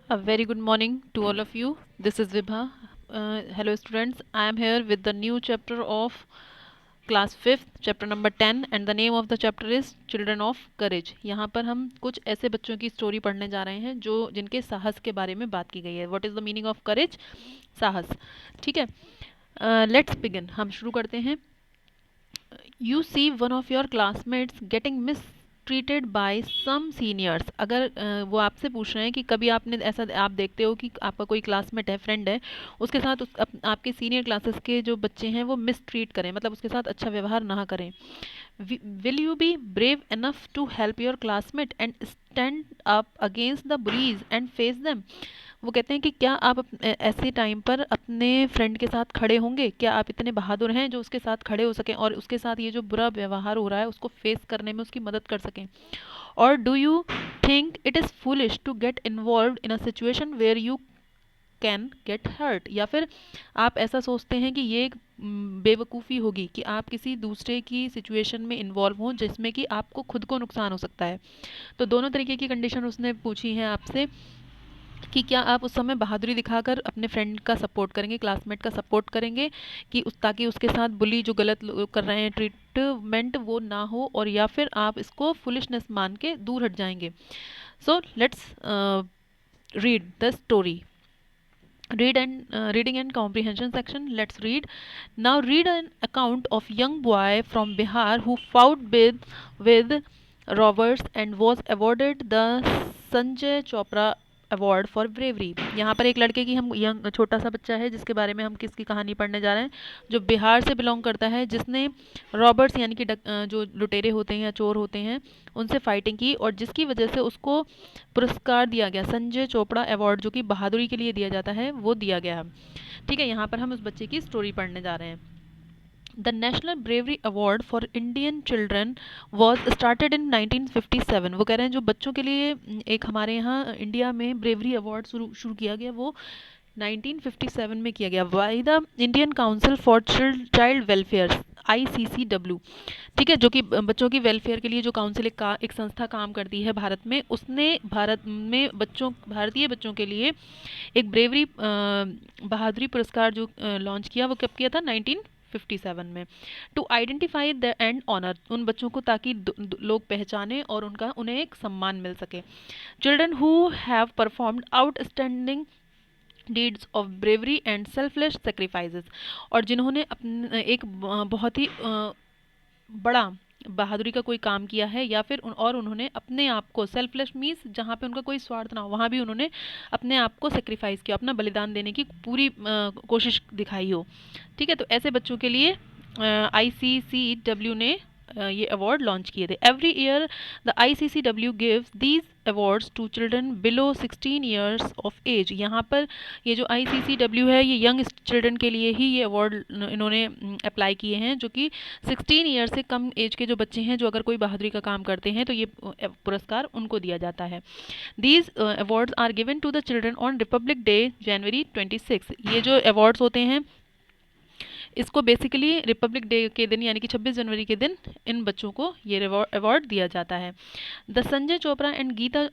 A very good morning to all of you. This is Vibha. Hello, students. I am here with the new chapter of class 5th, chapter number 10, and the name of the chapter is Children of Courage. यहाँ पर हम कुछ ऐसे बच्चों की story पढ़ने जा रहे हैं जो जिनके साहस के बारे में बात की गई है. What is the meaning of courage? साहस. ठीक है. Let's begin. हम शुरू करते हैं. You see one of your classmates getting mistreated by some seniors. अगर वो आपसे पूछ रहे हैं कि कभी आपने ऐसा आप देखते हो कि आपका कोई क्लासमेट है, फ्रेंड है, उसके साथ आपके सीनियर क्लासेस के जो बच्चे हैं वो मिसट्रीट करें, मतलब उसके साथ अच्छा व्यवहार ना करें. Will you be brave enough to help your classmate and stand up against the bullies and face them. वो कहते हैं कि क्या आप ऐसे टाइम पर अपने फ्रेंड के साथ खड़े होंगे, क्या आप इतने बहादुर हैं जो उसके साथ खड़े हो सकें और उसके साथ ये जो बुरा व्यवहार हो रहा है उसको फेस करने में उसकी मदद कर सकें. और do you think it is foolish to get involve in a situation where you can get hurt. या फिर आप ऐसा सोचते हैं कि ये एक बेवकूफ़ी होगी कि आप किसी दूसरे की सिचुएशन में इन्वॉल्व हों जिसमें कि आपको खुद को नुकसान हो सकता है. तो दोनों तरीके की कंडीशन उसने पूछी हैं आपसे कि क्या आप उस समय बहादुरी दिखाकर अपने फ्रेंड का सपोर्ट करेंगे, क्लासमेट का सपोर्ट करेंगे कि ताकि उसके साथ बुली जो गलत लोग कर रहे हैं ट्रीटमेंट वो ना हो, और या फिर आप इसको फुलिशनेस मान के दूर हट जाएंगे. So let's read the story. Reading and comprehension section. Let's read. Now read an account of young boy from Bihar who fought with robbers and was awarded the Sanjay Chopra award for bravery. यहाँ पर एक लड़के की हम young छोटा सा बच्चा है जिसके बारे में हम किसकी कहानी पढ़ने जा रहे हैं, जो बिहार से बिलोंग करता है, जिसने रॉबर्ट्स यानी कि जो लुटेरे होते हैं या चोर होते हैं उनसे फाइटिंग की, और जिसकी वजह से उसको पुरस्कार दिया गया, संजय चोपड़ा अवार्ड, जो कि बहादुरी के लिए दिया जाता है, वो दिया गया. ठीक है, यहाँ पर हम उस बच्चे की स्टोरी पढ़ने जा रहे हैं. The National Bravery Award for Indian Children was started in 1957. वो कह रहे हैं जो बच्चों के लिए एक हमारे यहाँ इंडिया में ब्रेवरी अवार्ड शुरू किया गया वो 1957 में किया गया by the Indian council for child welfare, ICCW. ठीक है, जो कि बच्चों की वेलफेयर के लिए जो काउंसिल एक संस्था काम करती है भारत में, उसने भारत में भारतीय बच्चों के लिए एक ब्रेवरी बहादुरी पुरस्कार जो लॉन्च किया, वो कब किया था, 1957 में. To identify the and honour, उन बच्चों को ताकि लोग पहचाने और उन्हें एक सम्मान मिल सके. Children who have performed outstanding deeds of bravery and selfless sacrifices, और जिन्होंने अपने एक बहुत ही बड़ा बहादुरी का कोई काम किया है, या फिर और उन्होंने अपने आप को, सेल्फलेस मीन्स जहाँ पे उनका कोई स्वार्थ ना हो, वहाँ भी उन्होंने अपने आप को सेक्रीफाइस किया, अपना बलिदान देने की पूरी कोशिश दिखाई हो. ठीक है, तो ऐसे बच्चों के लिए ICCW ने ये अवार्ड लॉन्च किए थे. Every year the ICCW gives these awards to children below 16 years of age. यहाँ पर ये जो ICCW है ये यंग चिल्ड्रन के लिए ही ये अवार्ड इन्होंने अप्लाई किए हैं, जो कि 16 ईयर से कम एज के जो बच्चे हैं जो अगर कोई बहादुरी का काम करते हैं तो ये पुरस्कार उनको दिया जाता है. These awards are given to the children on Republic Day January 26. ये जो अवार्ड्स होते हैं इसको बेसिकली रिपब्लिक डे के दिन यानी कि 26 जनवरी के दिन इन बच्चों को ये अवार्ड दिया जाता है. The Sanjay Chopra and Geeta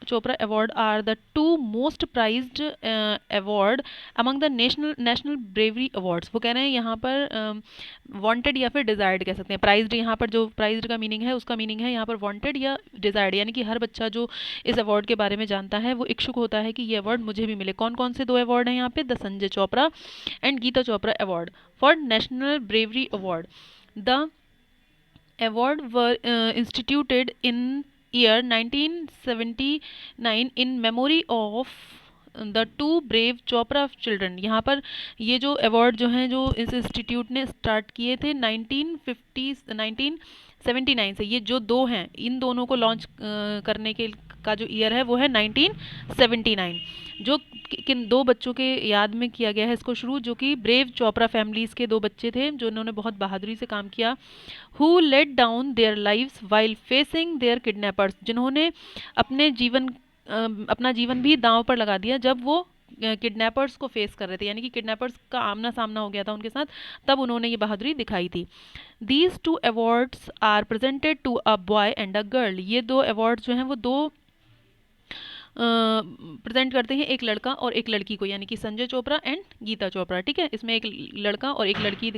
Chopra award are the two most prized award among the national bravery awards. वो कह रहे हैं यहाँ पर वांटेड या फिर डिजायर्ड कह सकते हैं. प्राइज्ड, यहाँ पर जो प्राइज्ड का मीनिंग है उसका मीनिंग है यहाँ पर वांटेड या डिजायर्ड, यानी कि हर बच्चा जो इस अवार्ड के बारे में जानता है वो इच्छुक होता है कि ये अवार्ड मुझे भी मिले. कौन कौन से दो अवार्ड हैं यहाँ पे, the Sanjay Chopra and Geeta Chopra award for National Bravery Award. The award were instituted in year 1979 in memory of the two brave Chopra children. यहाँ पर ये जो अवार्ड जो हैं जो इस इंस्टीट्यूट ने स्टार्ट किए थे 1979 से, ये जो दो हैं इन दोनों को लॉन्च करने के का जो ईयर है वो है 1979, जो किन दो बच्चों के याद में किया गया है इसको शुरू, जो कि ब्रेव चोपड़ा फैमिलीज़ के दो बच्चे थे जो उन्होंने बहुत बहादुरी से काम किया. Who let down their lives while facing their kidnappers, जिन्होंने अपना जीवन भी दांव पर लगा दिया जब वो किडनैपर्स को फेस कर रहे थे, यानी कि किडनैपर्स का आमना सामना हो गया था उनके साथ, तब उन्होंने ये बहादुरी दिखाई थी. These two awards are presented to a boy and a girl. ये दो अवार्ड्स जो हैं वो दो प्रेजेंट करते हैं एक लड़का और एक लड़की को, यानी कि संजय चोपड़ा एंड गीता चोपड़ा, ठीक है। इसमें एक लड़का और एक लड़की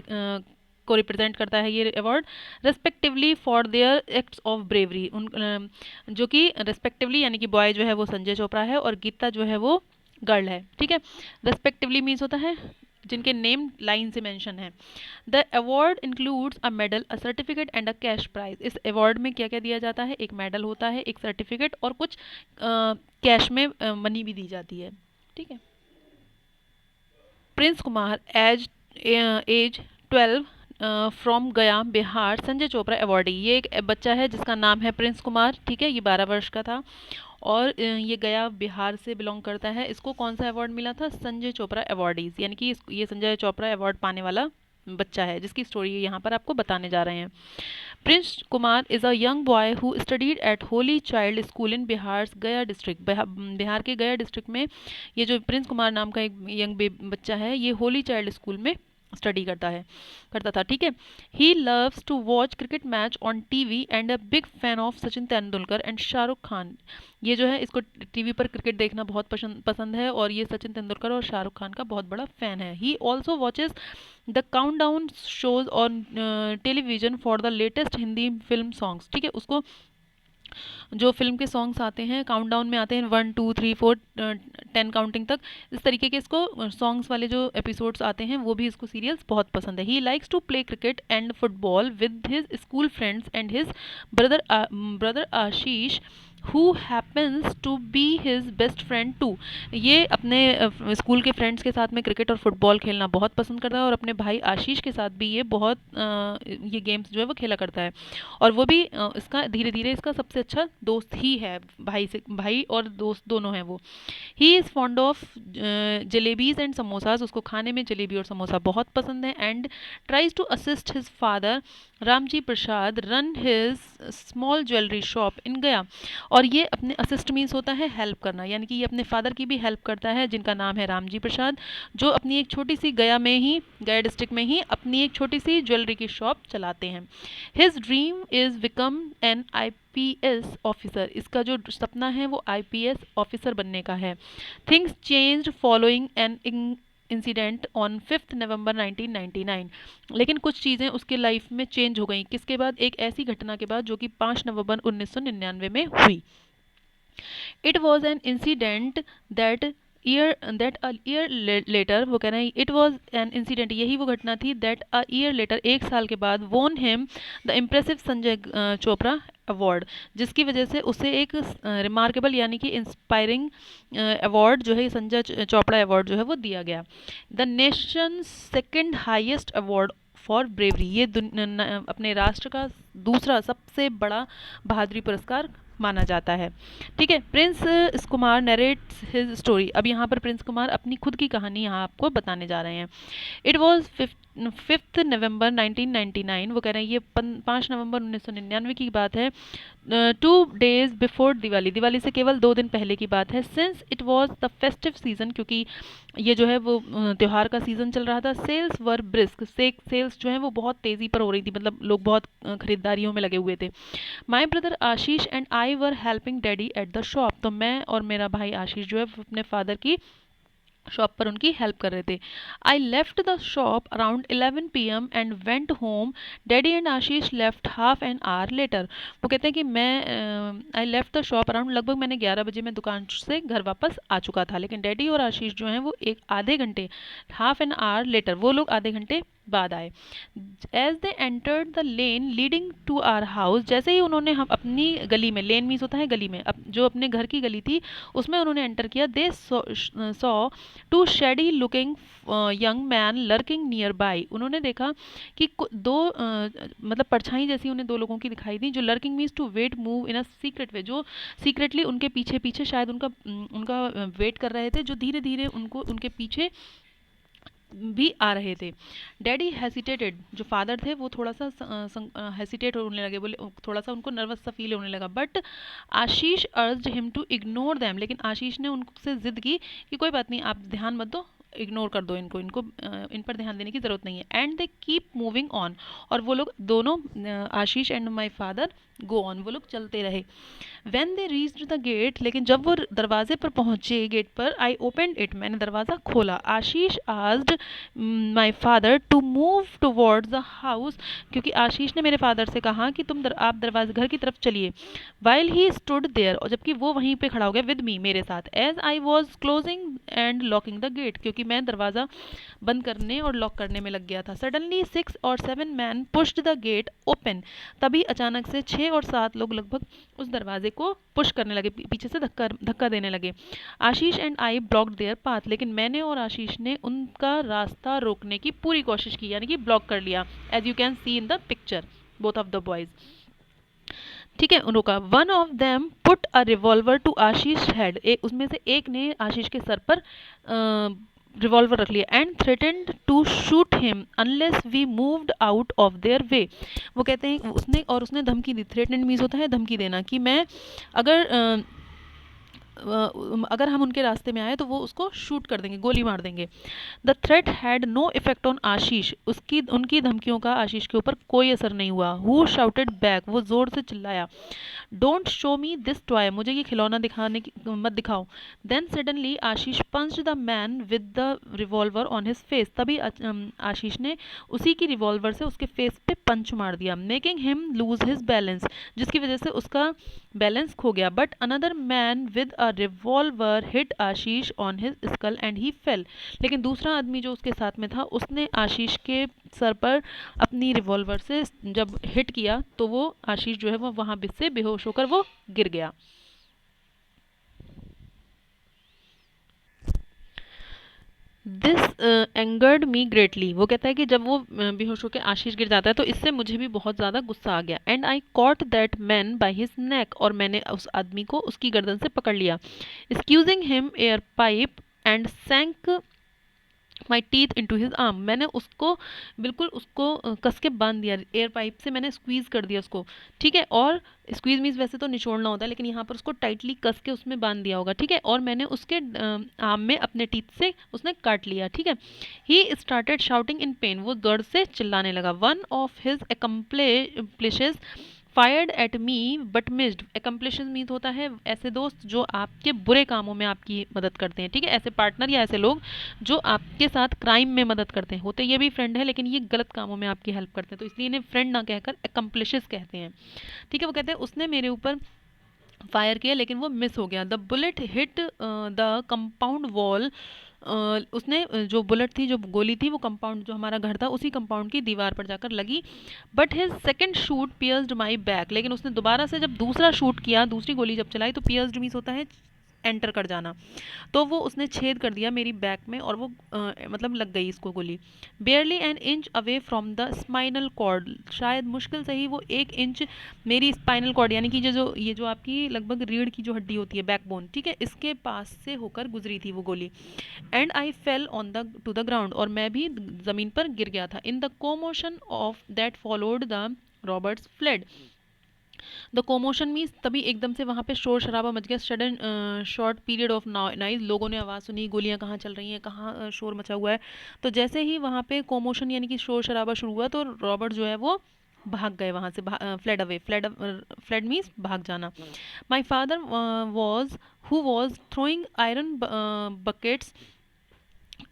को रिप्रेजेंट करता है ये award, respectively for their acts of bravery. उन जो कि रेस्पेक्टिवली यानी कि बॉय जो है वो संजय चोपड़ा है और गीता जो है वो गर्ल है, ठीक है। रेस्पेक्टिवली मीन्स होता है जिनके नेम लाइन से मेंशन है। The award includes a medal, a certificate and a cash prize. इस अवार्ड में क्या क्या दिया जाता है, एक मेडल होता है, एक सर्टिफिकेट और कुछ कैश में मनी भी दी जाती है, ठीक है। प्रिंस कुमार एज 12 फ्रॉम गया बिहार, संजय चोपड़ा अवार्डी। ये एक बच्चा है जिसका नाम है प्रिंस कुमार, ठीक है। ये 12 वर्ष का था और ये गया बिहार से बिलोंग करता है। इसको कौन सा अवार्ड मिला था, संजय चोपड़ा अवार्डीज, यानी कि ये संजय चोपड़ा अवार्ड पाने वाला बच्चा है जिसकी स्टोरी यहाँ पर आपको बताने जा रहे हैं। Prince Kumar is a young boy who studied at Holi child school इन बिहार गया डिस्ट्रिक्ट। बिहार के गया डिस्ट्रिक्ट में ये जो प्रिंस कुमार नाम का एक यंग बच्चा है ये होली चाइल्ड स्कूल में स्टडी करता था, ठीक है। He loves to watch cricket match on TV and a big fan of Sachin Tendulkar and Shahrukh Khan. ये जो है इसको टीवी पर क्रिकेट देखना बहुत पसंद है और ये सचिन तेंदुलकर और शाहरुख खान का बहुत बड़ा फैन है। He also watches the countdown shows on television for the latest Hindi film songs, ठीक है। उसको जो फिल्म के सॉन्ग्स आते हैं काउंटडाउन में आते हैं 1 2 3 4 10 काउंटिंग तक, इस तरीके के इसको सॉन्ग्स वाले जो एपिसोड्स आते हैं वो भी इसको सीरियल्स बहुत पसंद है। He likes to play cricket and football with his school friends and his brother Ashish who happens to be his best friend too. ये अपने स्कूल के फ्रेंड्स के साथ में क्रिकेट और फुटबॉल खेलना बहुत पसंद करता है और अपने भाई आशीष के साथ भी ये बहुत ये गेम्स जो है वो खेला करता है और वो भी इसका धीरे धीरे इसका सबसे अच्छा दोस्त ही है, भाई और दोस्त दोनों हैं वो। He is fond of jalebis and samosas, उसको खाने में जलेबी और समोसा बहुत पसंद है। And tries to assist his father Ramji Prasad run his small jewellery shop in Gaya. और ये अपने असिस्ट मीन्स होता है हेल्प करना, यानी कि ये अपने फादर की भी हेल्प करता है जिनका नाम है रामजी प्रसाद, जो अपनी एक छोटी सी गया डिस्ट्रिक्ट में ही अपनी एक छोटी सी ज्वेलरी की शॉप चलाते हैं। His dream is become an IPS officer, इसका जो सपना है वो आईपीएस ऑफिसर बनने का है। Things changed following an incident on 5 नवंबर 1999, लेकिन कुछ चीज़ें उसके लाइफ में चेंज हो गई, किसके बाद, एक ऐसी घटना के बाद जो कि 5 नवंबर 1999 में हुई। It was an incident that a year later, वो कह रहे हैं इट वॉज एन इंसिडेंट, यही वो घटना थी, दैट अ ईयर लेटर, एक साल के बाद, वोन him the impressive Sanjay Chopra award, जिसकी वजह से उसे एक रिमार्केबल यानी कि इंस्पायरिंग अवार्ड जो है संजय चोपड़ा अवार्ड जो है वो दिया गया। The nation second highest award for bravery, ये अपने राष्ट्र का दूसरा सबसे बड़ा बहादुरी पुरस्कार माना जाता है, ठीक है। Prince Kumar narrates his story, अब यहाँ पर प्रिंस कुमार अपनी खुद की कहानी यहाँ आपको बताने जा रहे हैं। इट वॉज 5 नवंबर 1999, वो कह रहे हैं ये 5 नवंबर 1999 की बात है। 2 days बिफोर दिवाली, दिवाली से केवल 2 दिन पहले की बात है। Since it was the festive season, क्योंकि ये जो है वो त्यौहार का सीजन चल रहा था। सेल्स वर ब्रिस्क, सेल्स जो है वो बहुत तेज़ी पर हो रही थी, मतलब लोग बहुत खरीदारियों में लगे हुए थे। My brother Ashish and I were helping daddy at the shop, तो मैं और मेरा भाई आशीष जो है अपने फादर की शॉप पर उनकी हेल्प कर रहे थे। I left the shop around 11 PM and went home, daddy and Ashish left half an hour later. वो कहते हैं कि मैं I left the shop around, लगभग मैंने 11 बजे मैं दुकान से घर वापस आ चुका था, लेकिन डैडी और आशीष जो हैं वो आधे घंटे, हाफ एन आवर लेटर, वो लोग आधे घंटे बाद आए। As they entered the lane leading to our house, जैसे ही उन्होंने हम अपनी गली में, लेन मीन्स होता है गली में, जो अपने घर की गली थी उसमें उन्होंने एंटर किया। They saw 2 shady looking young man lurking near by, उन्होंने देखा कि दो मतलब परछाई जैसी उन्हें 2 लोगों की दिखाई दी, जो lurking means to wait move in a secret way, जो सीक्रेटली उनके पीछे पीछे शायद उनका वेट कर रहे थे, जो धीरे धीरे उनको उनके पीछे भी आ रहे थे। डैडी हेसिटेटेड, जो फादर थे वो थोड़ा सा हेसिटेट होने लगे, बोले थोड़ा सा उनको नर्वस सा फील होने लगा। But Ashish urged him to ignore them, लेकिन आशीष ने उनसे जिद की कि कोई बात नहीं, आप ध्यान मत दो, इग्नोर कर दो इनको, इन पर ध्यान देने की ज़रूरत नहीं है। And they keep moving on, और वो लोग दोनों, Ashish and my father, go on, वो लोग चलते रहे। When they reached the gate, लेकिन जब वो दरवाजे पर पहुंचे, गेट पर, आई ओपन इट, मैंने दरवाज़ा खोला। Ashish asked my father to move towards the house, क्योंकि आशीष ने मेरे फादर से कहा कि आप दरवाजे घर की तरफ चलिए। वाइल ही स्टूड देयर, और जबकि वो वहीं पे खड़ा हो गया, विद मी, मेरे साथ। As I was closing and locking the gate, क्योंकि मैं दरवाज़ा बंद करने और लॉक करने में लग गया था। सडनली 6 और 7 man pushed the gate open, तभी अचानक से 6 और 7 लोग लगभग उस दरवाजे को पुश करने लगे, पीछे से धक्का धक्का देने लगे। Ashish and I blocked their path, लेकिन मैंने और आशीष ने उनका रास्ता रोकने की पूरी कोशिश की, यानी कि ब्लॉक कर लिया, as you can see in the picture, both of the boys. ठीक है, उनका one of them put a revolver to Ashish head, उसमें से एक ने आशीष के सर पर रिवॉल्वर रख लिया। And threatened to shoot him unless we moved out of their way, वो कहते हैं उसने धमकी दी। थ्रेटेंड मीन्स होता है धमकी देना, कि मैं अगर अगर हम उनके रास्ते में आए तो वो उसको शूट कर देंगे, गोली मार देंगे। The threat had no effect on Ashish, उनकी धमकियों का आशीष के ऊपर कोई असर नहीं हुआ। हु शाउटेड बैक, वो जोर से चिल्लाया, don't show me this toy, मुझे ये खिलौना मत दिखाओ। Then suddenly Ashish punched the man with the revolver on his face, तभी आशीष ने उसी की रिवॉल्वर से उसके फेस पे पंच मार दिया, making him lose his balance, जिसकी वजह से उसका बैलेंस खो गया। But another man with a revolver hit Ashish on his skull and he fell, लेकिन दूसरा आदमी जो उसके साथ में था, उसने आशीष के सर पर अपनी रिवॉल्वर से जब हिट किया तो वो आशीष जो है वो वहां से बेहोश होकर वो गिर गया। दिस एंगर्ड मी ग्रेटली, वो कहता है कि जब वो बेहोश होकर आशीष गिर जाता है तो इससे मुझे भी बहुत ज़्यादा गुस्सा आ गया। And I cot that man by his neck, और मैंने उस आदमी को उसकी गर्दन से पकड़ लिया। Squeezing him air pipe and sank my teeth into his arm, मैंने बिल्कुल उसको कस के बांध दिया, एयर पाइप से मैंने स्क्वीज़ कर दिया उसको। ठीक है, और स्क्वीज मीन्स वैसे तो निचोड़ना होता है, लेकिन यहाँ पर उसको टाइटली कस के उसमें बांध दिया होगा। ठीक है, और मैंने उसके आर्म में अपने टीथ से उसने काट लिया। ठीक है, he started shouting in pain, वो दर्द से चिल्लाने लगा। One of his accomplices fired at me but missed, accomplices means होता है ऐसे दोस्त जो आपके बुरे कामों में आपकी मदद करते हैं। ठीक है, ऐसे पार्टनर या ऐसे लोग जो आपके साथ क्राइम में मदद करते हैं, होते ये भी फ्रेंड है लेकिन ये गलत कामों में आपकी हेल्प करते हैं, तो इसलिए इन्हें फ्रेंड ना कहकर एक्म्प्लिशेस कहते हैं। ठीक है, वो कहते हैं उसने मेरे ऊपर फायर किया लेकिन वो मिस हो गया। The bullet hit the compound wall, उसने जो बुलेट थी, जो गोली थी, वो कंपाउंड जो हमारा घर था उसी कंपाउंड की दीवार पर जाकर लगी। But his second shoot pierced my back, लेकिन उसने दोबारा से जब दूसरा शूट किया, दूसरी गोली जब चलाई, तो पियर्स्ड मीन्स होता है एंटर कर जाना, तो वो उसने छेद कर दिया मेरी बैक में और वो मतलब लग गई इसको गोली। Barely an inch away from the spinal cord, शायद मुश्किल से ही वो 1 इंच मेरी स्पाइनल कॉर्ड यानी कि ये जो आपकी लगभग रीढ़ की जो हड्डी होती है, बैकबोन, ठीक है, इसके पास से होकर गुजरी थी वो गोली। And I fell on the to the ground, और मैं भी ज़मीन पर गिर गया था। In the commotion of that followed the robbers fled, the commotion means तभी एकदम से वहाँ पे शोर शराबा मच गया। Sudden short period of noise, लोगों ने आवाज़ सुनी, गोलियाँ कहाँ चल रही हैं, कहाँ शोर मचा हुआ है। तो जैसे ही वहाँ पे कोमोशन यानी कि शोर शराबा शुरू हुआ तो रॉबर्ट जो है वो भाग गए वहाँ से, फ्लेड अवे, फ्लेड मीन्स भाग जाना। My father was who was throwing iron buckets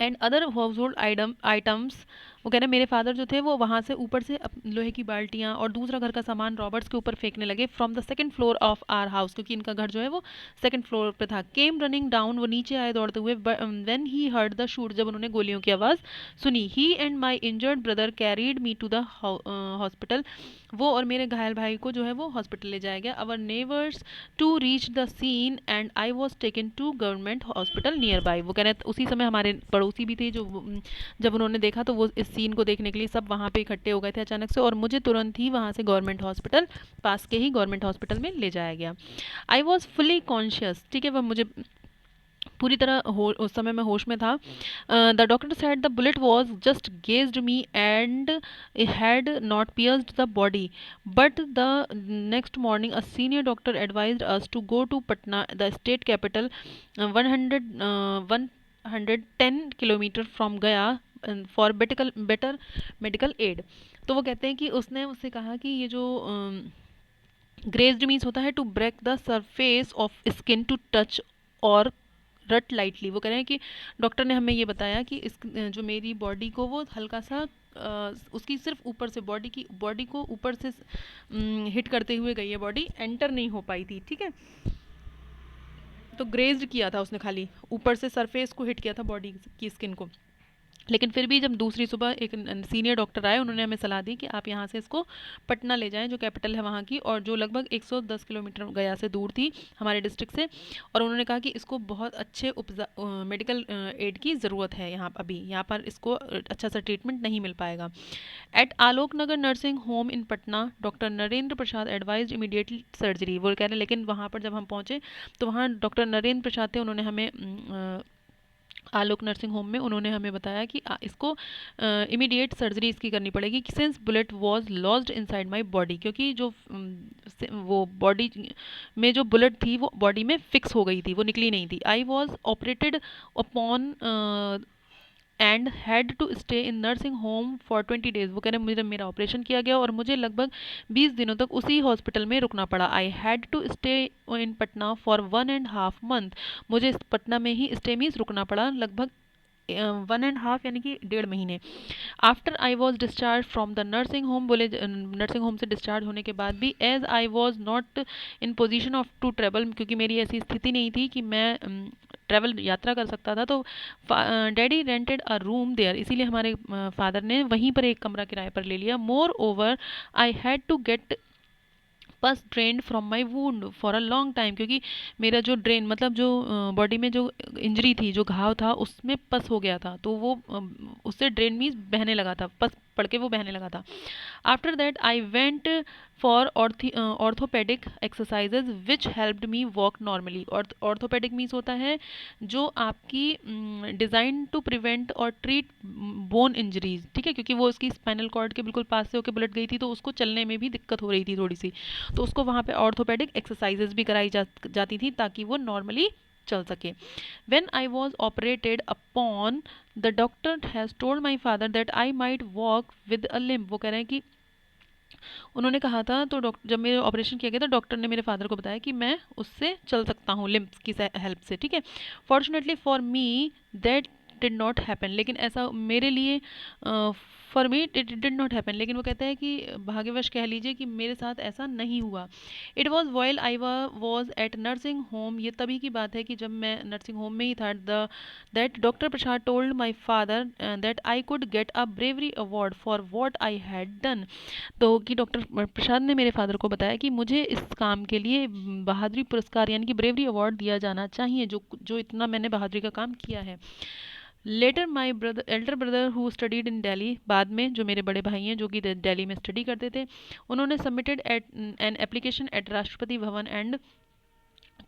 and other house hold items, वो कह रहे हैं मेरे फादर जो थे वो वहाँ से ऊपर से लोहे की बाल्टियाँ और दूसरा घर का सामान रॉबर्ट्स के ऊपर फेंकने लगे। From the second floor of our house, क्योंकि इनका घर जो है वो सेकंड फ्लोर पे था। केम रनिंग डाउन, वो नीचे आए दौड़ते हुए। When he heard the shoot, जब उन्होंने गोलियों की आवाज़ सुनी। He and my injured brother carried me to the hospital, वो और मेरे घायल भाई को जो है वो हॉस्पिटल ले जाया गया। Our neighbours to reach the scene and I was taken to government hospital nearby, वो कह रहे हैं उसी समय हमारे पड़ोसी भी थे जो जब उन्होंने देखा तो वो इस सीन को देखने के लिए सब वहाँ पे इकट्ठे हो गए थे अचानक से, और मुझे तुरंत ही वहाँ से गवर्नमेंट हॉस्पिटल, पास के ही गवर्नमेंट हॉस्पिटल में ले जाया गया। आई वॉज फुली कॉन्शियस, ठीक है, वह मुझे पूरी तरह उस समय मैं होश में था। The doctor said the bullet was just grazed me and had not pierced the body, but the next morning a senior doctor advised us to go to Patna the state capital 100 610 kilometre from Gaya for better medical aid. तो वो कहते हैं कि उसने उससे कहा कि ये जो ग्रेज्ड मीन्स होता है to break the surface of skin to touch और रट लाइटली। वो कह रहे हैं कि डॉक्टर ने हमें ये बताया कि इस जो मेरी बॉडी को वो हल्का सा उसकी सिर्फ ऊपर से बॉडी को ऊपर से हिट करते हुए गई है, बॉडी एंटर नहीं हो पाई थी, ठीक है। तो ग्रेज्ड किया था उसने, खाली ऊपर से सरफेस को हिट किया था बॉडी की स्किन को। लेकिन फिर भी जब दूसरी सुबह एक सीनियर डॉक्टर आए, उन्होंने हमें सलाह दी कि आप यहाँ से इसको पटना ले जाएं, जो कैपिटल है वहाँ की, और जो लगभग 110 किलोमीटर गया से दूर थी हमारे डिस्ट्रिक्ट से। और उन्होंने कहा कि इसको बहुत अच्छे मेडिकल एड की ज़रूरत है यहाँ पर इसको अच्छा सा ट्रीटमेंट नहीं मिल पाएगा। At Alok Nagar nursing home in Patna doctor Narendra Prasad advise immediately surgery. वो कह रहे हैं, लेकिन वहाँ पर जब हम पहुँचे तो वहाँ डॉक्टर नरेंद्र प्रसाद थे, उन्होंने हमें आलोक नर्सिंग होम में उन्होंने हमें बताया कि इसको इमीडिएट सर्जरी इसकी करनी पड़ेगी, since bullet was lost inside my body, क्योंकि जो वो बॉडी में जो बुलेट थी वो बॉडी में फिक्स हो गई थी, वो निकली नहीं थी। I was operated upon and had to stay in nursing home for 20 days. वो कह रहे हैं मुझे मेरा ऑपरेशन किया गया और मुझे लगभग 20 दिनों तक उसी हॉस्पिटल में रुकना पड़ा। I had to stay in Patna for 1.5 month. मुझे पटना में ही स्टे मीन्स रुकना पड़ा लगभग 1.5 यानी कि 1.5 महीने। After I was discharge from the nursing home, बोले नर्सिंग होम से डिस्चार्ज होने के बाद भी, as I was not in position of to travel, क्योंकि मेरी ऐसी स्थिति नहीं थी कि मैं ट्रैवल यात्रा कर सकता था, तो daddy rented a room there, इसीलिए हमारे फादर ने वहीं पर एक कमरा किराए पर ले लिया। Moreover I had to get pus drain from my wound for a long time, क्योंकि मेरा जो ड्रेन मतलब जो बॉडी में जो इंजरी थी, जो घाव था, उसमें पस हो गया था, तो वो उससे ड्रेन मीन्स बहने लगा था, पस पड़ के वो बहने लगा था। After that I went for orthopaedic exercises which helped me walk normally. और ऑर्थोपेडिक मीन्स होता है जो आपकी डिज़ाइन टू प्रिवेंट और ट्रीट बोन इंजरीज, ठीक है, क्योंकि वो उसकी स्पाइनल कॉर्ड के बिल्कुल पास से होकर बुलेट गई थी, तो उसको चलने में भी दिक्कत हो रही थी थोड़ी सी, तो उसको वहाँ पे ऑर्थोपेडिक एक्सरसाइजेज भी कराई जाती थी ताकि वो नॉर्मली चल सके। When I was operated upon, the doctor has told my father that I might walk with a limp। वो कह रहे हैं कि उन्होंने कहा था, तो डॉक्टर जब मेरे ऑपरेशन किया गया तो डॉक्टर ने मेरे फादर को बताया कि मैं उससे चल सकता हूँ लिम्प्स की हेल्प से, ठीक है। Fortunately for me that did not happen, लेकिन ऐसा मेरे लिए for me it did not happen, लेकिन वो कहते हैं कि भाग्यवश कह लीजिए कि मेरे साथ ऐसा नहीं हुआ। It was while I was at nursing home, ये तभी की बात है कि जब मैं नर्सिंग होम में ही था, that doctor Prasad told my father that I could get a bravery award for what I had done. तो कि डॉक्टर प्रसाद ने मेरे फादर को बताया कि मुझे इस काम के लिए बहादुरी पुरस्कार यानी कि ब्रेवरी अवार्ड दिया जाना चाहिए, जो इतना मैंने बहादुरी का काम किया है। Later my elder brother who studied in Delhi, बाद में जो मेरे बड़े भाई हैं जो कि दिल्ली में स्टडी करते थे, उन्होंने submitted an application at Rashtrapati Bhavan and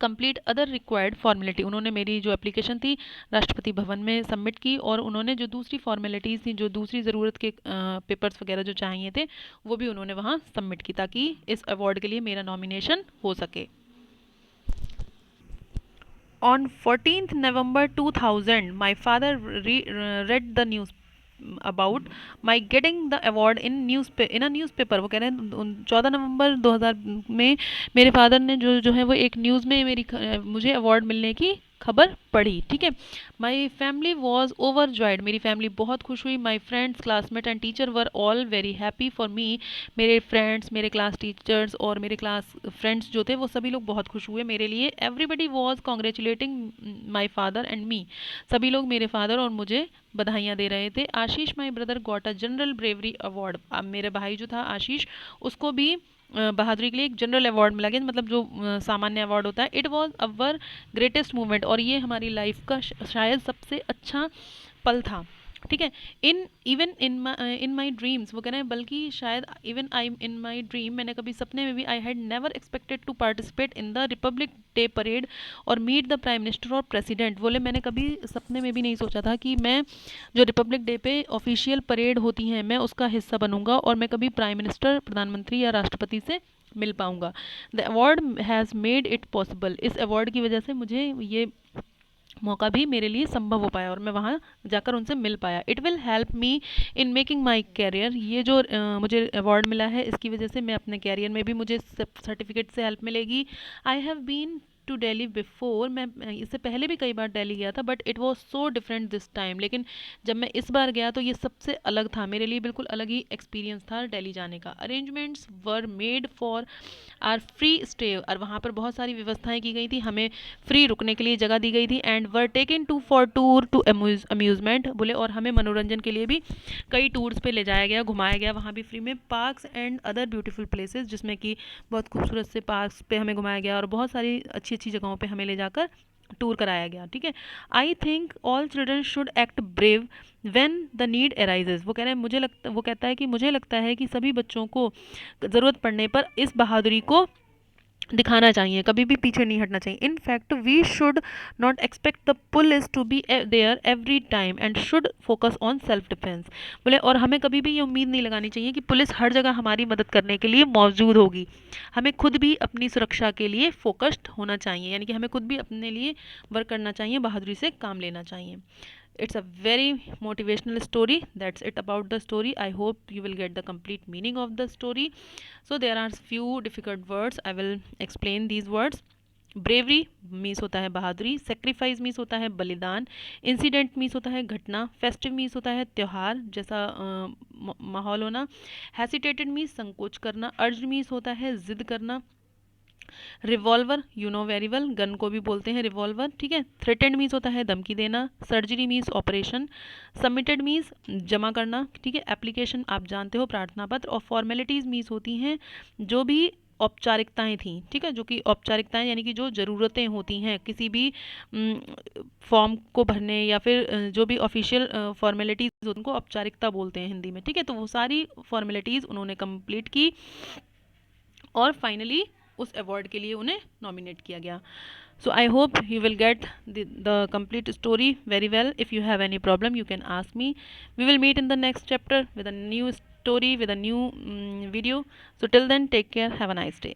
complete other required formality. उन्होंने मेरी जो एप्लीकेशन थी राष्ट्रपति भवन में सबमिट की, और उन्होंने जो दूसरी फॉर्मेलिटीज़ थी, जो दूसरी ज़रूरत के पेपर्स वगैरह जो चाहिए थे, वो भी उन्होंने वहाँ सबमिट की ताकि इस अवार्ड के लिए मेरा नॉमिनेशन हो सके। On 14th November 2000, my father read the news about my getting the award in a newspaper। वो कह रहे हैं 14 नवंबर 2000 में मेरे फादर ने जो है वो एक न्यूज़ में मुझे अवार्ड मिलने की खबर पढ़ी, ठीक है। My family was over joyed, मेरी फैमिली बहुत खुश हुई। My friends, classmate and teacher were all very happy for me. मेरे फ्रेंड्स, मेरे क्लास टीचर्स और मेरे क्लास फ्रेंड्स जो थे वो सभी लोग बहुत खुश हुए मेरे लिए। Everybody was congratulating my father and me, सभी लोग मेरे फादर और मुझे बधाइयाँ दे रहे थे। Ashish my brother got a general bravery award, अब मेरे भाई जो था आशीष, उसको भी बहादुरी के लिए एक जनरल अवार्ड मिला गया, मतलब जो सामान्य अवार्ड होता है। It was our greatest movement, और ये हमारी लाइफ का शायद सबसे अच्छा पल था, ठीक है। इन माई ड्रीम्स, वो कह रहे हैं बल्कि शायद even I in my dream, मैंने कभी सपने में भी, I had never expected to participate in the Republic Day parade और मीट द प्राइम मिनिस्टर और प्रेसिडेंट। बोले मैंने कभी सपने में भी नहीं सोचा था कि मैं जो रिपब्लिक डे पे ऑफिशियल परेड होती हैं मैं उसका हिस्सा बनूंगा और मैं कभी प्राइम मिनिस्टर, प्रधानमंत्री या राष्ट्रपति से मिल पाऊंगा। The award has made it possible, इस अवार्ड की वजह से मुझे ये मौका भी मेरे लिए संभव हो पाया और मैं वहाँ जाकर उनसे मिल पाया। It will help me in making my career. ये जो मुझे अवार्ड मिला है इसकी वजह से मैं अपने कैरियर में भी मुझे सर्टिफिकेट से हेल्प मिलेगी। I have been to Delhi before. मैं इससे पहले भी कई बार दिल्ली गया था but it was so different this time. लेकिन जब मैं इस बार गया तो ये सबसे अलग था, मेरे लिए बिल्कुल अलग ही एक्सपीरियंस था दिल्ली जाने का। Arrangements were made for our free stay, और वहाँ पर बहुत सारी व्यवस्थाएं की गई थी, हमें फ्री रुकने के लिए जगह दी गई थी। And were taken to for tour to amusement बोले, और हमें मनोरंजन के लिए भी कई टूर्स पे ले जाया गया, घुमाया गया वहाँ भी फ्री में। Parks and other beautiful places, जिसमें कि बहुत खूबसूरत से पार्क्स पे हमें घुमाया गया और बहुत सारी अच्छी अच्छी जगहों पे हमें ले जाकर टूर कराया गया। ठीक है, I think all children should act brave when the need arises. वो कह रहे हैं वो कहता है कि मुझे लगता है कि सभी बच्चों को ज़रूरत पड़ने पर इस बहादुरी को दिखाना चाहिए, कभी भी पीछे नहीं हटना चाहिए। In fact we should not expect the police to be there every time and should focus on self defence. बोले, और हमें कभी भी ये उम्मीद नहीं लगानी चाहिए कि पुलिस हर जगह हमारी मदद करने के लिए मौजूद होगी। हमें खुद भी अपनी सुरक्षा के लिए फोकस्ड होना चाहिए, यानी कि हमें खुद भी अपने लिए वर्क करना चाहिए, बहादुरी से काम लेना चाहिए। It's a very motivational story. That's it about the story. I hope you will get the complete meaning of the story. So there are few difficult words. I will explain these words. Bravery means होता है बहादुरी, sacrifice means होता है बलिदान, incident means होता है घटना, festive means होता है त्यौहार जैसा माहौल होना, हेसिटेटेड मीन्स संकोच करना, अर्ज मीन्स होता है जिद करना, revolver you know very well, gun को भी बोलते हैं रिवॉल्वर। ठीक है, थ्रेटेंड मीन्स होता है धमकी देना, surgery means operation, submitted means जमा करना। ठीक है, एप्लीकेशन आप जानते हो प्रार्थना पत्र, और फॉर्मेलिटीज़ मीन्स होती हैं जो भी औपचारिकताएं थी। ठीक है, जो कि औपचारिकताएं यानी कि जो ज़रूरतें होती हैं किसी भी फॉर्म को भरने या फिर जो भी ऑफिशियल फॉर्मेलिटीज़ उनको औपचारिकता बोलते हैं हिंदी में। ठीक है, तो वो सारी फॉर्मेलिटीज़ उन्होंने कंप्लीट की और फाइनली उस अवार्ड के लिए उन्हें नॉमिनेट किया गया। So I hope you will get the complete story very well. If you have any problem you can ask me. We will meet in the next chapter with a new story with a new video. So till then, take care, have a nice day.